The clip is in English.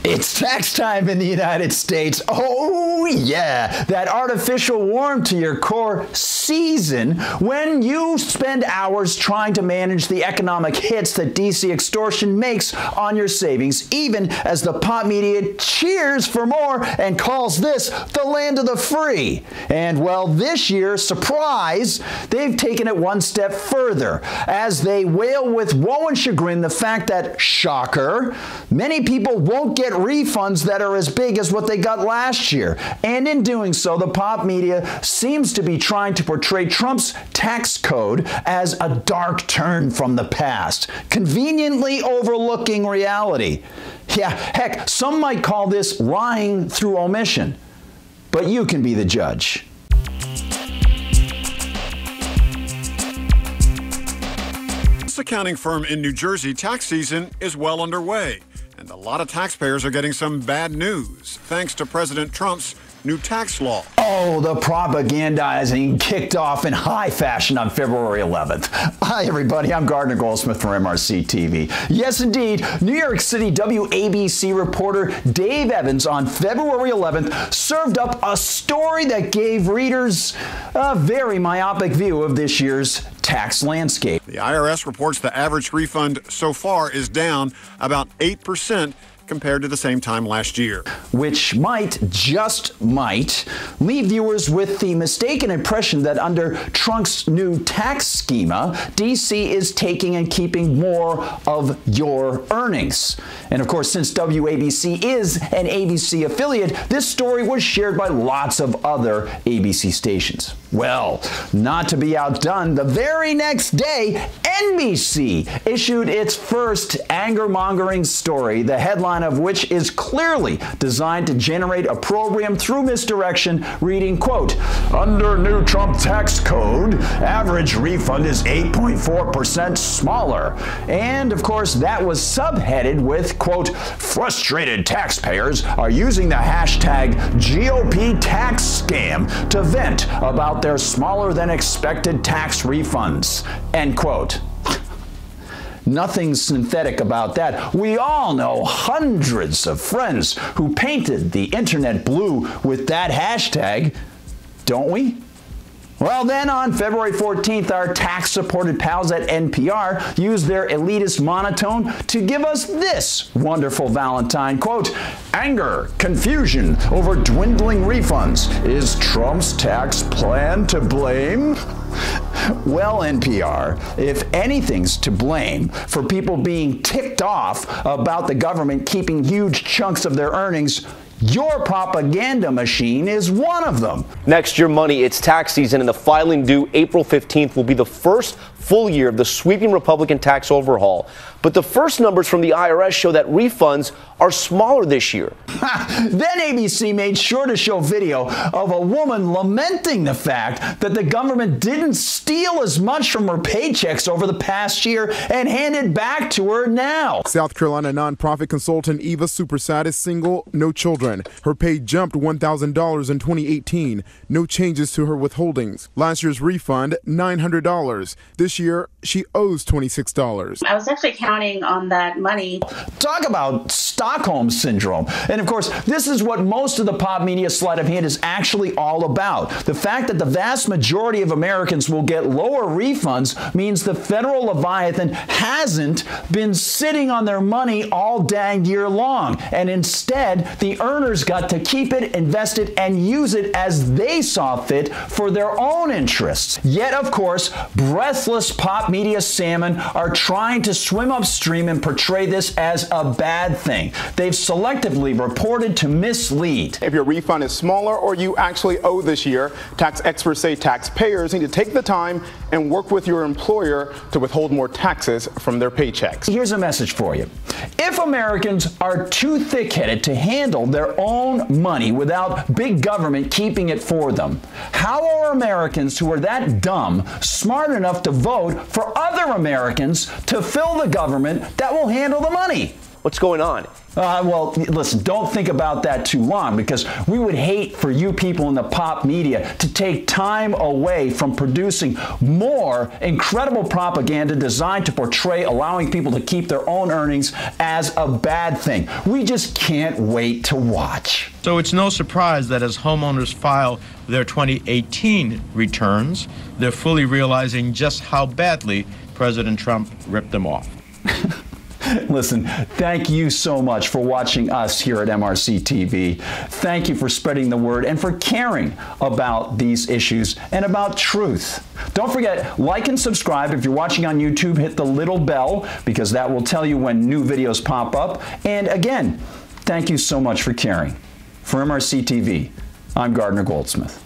It's tax time in the United States. Oh yeah, that artificial warmth to your core season when you spend hours trying to manage the economic hits that DC extortion makes on your savings, even as the pop media cheers for more and calls this the land of the free. And well, this year, surprise, they've taken it one step further as they wail with woe and chagrin the fact that, shocker, many people won't get refunds that are as big as what they got last year. And in doing so, the pop media seems to be trying to portray Trump's tax code as a dark turn from the past, conveniently overlooking reality. Yeah, heck, some might call this lying through omission. But you can be the judge. This accounting firm in New Jersey tax season is well underway. And a lot of taxpayers are getting some bad news, thanks to President Trump's new tax law. Oh, the propagandizing kicked off in high fashion on February 11th. Hi, everybody. I'm Gardner Goldsmith from MRC-TV. Yes, indeed, New York City WABC reporter Dave Evans on February 11th served up a story that gave readers a very myopic view of this year's tax landscape. The IRS reports the average refund so far is down about 8% compared to the same time last year. Which might, just might, leave viewers with the mistaken impression that under Trump's new tax schema, DC is taking and keeping more of your earnings. And of course, since WABC is an ABC affiliate, this story was shared by lots of other ABC stations. Well, not to be outdone, the very next day, NBC issued its first anger-mongering story, the headline of which is clearly designed to generate opprobrium through misdirection, reading, quote, "Under new Trump tax code, average refund is 8.4% smaller." And of course, that was subheaded with, quote, "Frustrated taxpayers are using the hashtag GOP tax scam to vent about their smaller than expected tax refunds," end quote. Nothing synthetic about that. We all know hundreds of friends who painted the internet blue with that hashtag, don't we? Well, then on February 14th, our tax-supported pals at NPR used their elitist monotone to give us this wonderful Valentine, quote, "Anger, confusion over dwindling refunds. Is Trump's tax plan to blame?" Well, NPR, if anything's to blame for people being ticked off about the government keeping huge chunks of their earnings, your propaganda machine is one of them. Next year, money, it's tax season, and the filing due April 15th will be the first full year of the sweeping Republican tax overhaul. But the first numbers from the IRS show that refunds are smaller this year. Then ABC made sure to show video of a woman lamenting the fact that the government didn't steal as much from her paychecks over the past year and hand it back to her now. South Carolina nonprofit consultant Eva Supersad is single, no children. Her pay jumped $1,000 in 2018. No changes to her withholdings. Last year's refund, $900. This year, she owes $26. I was actually counting on that money. Talk about Stockholm Syndrome. And of course, this is what most of the pop media sleight of hand is actually all about. The fact that the vast majority of Americans will get lower refunds means the federal Leviathan hasn't been sitting on their money all dang year long. And instead, the earners got to keep it, invest it, and use it as they saw fit for their own interests. Yet, of course, breathless pop media salmon are trying to swim upstream and portray this as a bad thing. They've selectively reported to mislead. If your refund is smaller or you actually owe this year, tax experts say taxpayers need to take the time and work with your employer to withhold more taxes from their paychecks. Here's a message for you. If Americans are too thick-headed to handle their own money without big government keeping it for them, how are Americans who are that dumb smart enough to vote for other Americans to fill the government that will handle the money? What's going on? Well, listen, don't think about that too long, because we would hate for you people in the pop media to take time away from producing more incredible propaganda designed to portray allowing people to keep their own earnings as a bad thing. We just can't wait to watch. So it's no surprise that as homeowners file their 2018 returns, they're fully realizing just how badly President Trump ripped them off. Listen, thank you so much for watching us here at MRC TV. Thank you for spreading the word and for caring about these issues and about truth. Don't forget, like and subscribe. If you're watching on YouTube, hit the little bell, because that will tell you when new videos pop up. And again, thank you so much for caring. For MRC TV, I'm Gardner Goldsmith.